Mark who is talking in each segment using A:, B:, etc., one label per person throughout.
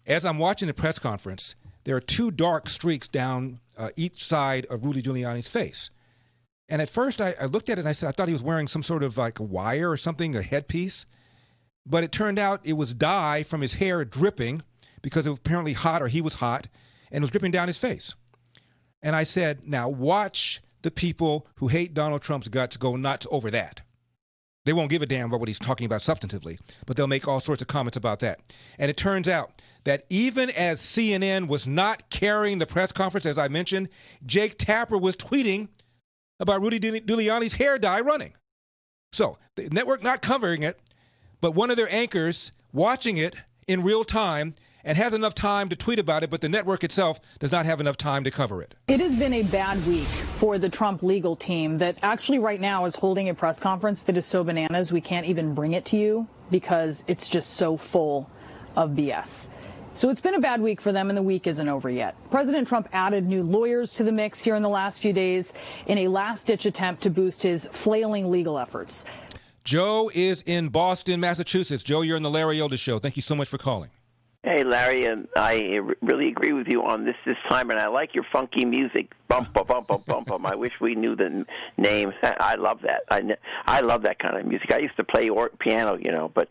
A: As I'm watching the press conference, there are two dark streaks down each side of Rudy Giuliani's face. And at first I looked at it and I said, I thought he was wearing some sort of like a wire or something, a headpiece. But it turned out it was dye from his hair dripping because it was apparently hot, or he was hot, and it was dripping down his face. And I said, now watch the people who hate Donald Trump's guts go nuts over that. They won't give a damn about what he's talking about substantively, but they'll make all sorts of comments about that. And it turns out that even as CNN was not carrying the press conference, as I mentioned, Jake Tapper was tweeting about Rudy Giuliani's hair dye running. So the network not covering it, but one of their anchors watching it in real time and has enough time to tweet about it, but the network itself does not have enough time to cover it.
B: It has been a bad week for the Trump legal team that actually right now is holding a press conference that is so bananas we can't even bring it to you because it's just so full of BS. So it's been a bad week for them, and the week isn't over yet. President Trump added new lawyers to the mix here in the last few days in a last-ditch attempt to boost his flailing legal efforts.
A: Joe is in Boston, Massachusetts. Joe, you're on the Larry Elder Show. Thank you so much for calling.
C: Hey, Larry, and I really agree with you on this time, and I like your funky music. Bump, bump, bump, bump, bump, bump. I wish we knew the name. I love that. I love that kind of music. I used to play piano, but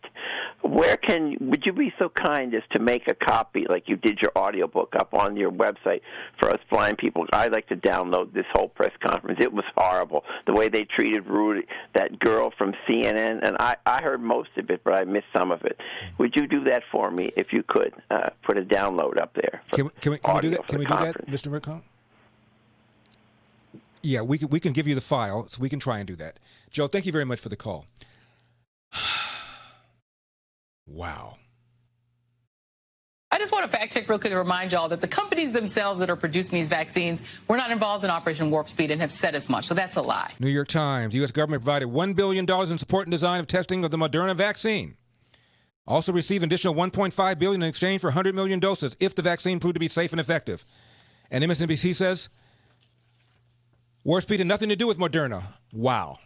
C: would you be so kind as to make a copy, like you did your audiobook, up on your website for us blind people? I'd like to download this whole press conference. It was horrible, the way they treated Rudy, that girl from CNN, and I heard most of it, but I missed some of it. Would you do that for me if you could? Put a download up there.
A: Can we do that? Can we do that, Mr. McConnell? Yeah, we can give you the file, so we can try and do that. Joe, thank you very much for the call. Wow.
D: I just want to fact check real quick to remind y'all that the companies themselves that are producing these vaccines were not involved in Operation Warp Speed and have said as much. So that's a lie.
A: New York Times, the U.S. government provided $1 billion in support and design of testing of the Moderna vaccine. Also receive an additional $1.5 billion in exchange for 100 million doses if the vaccine proved to be safe and effective. And MSNBC says, Warp Speed had nothing to do with Moderna. Wow.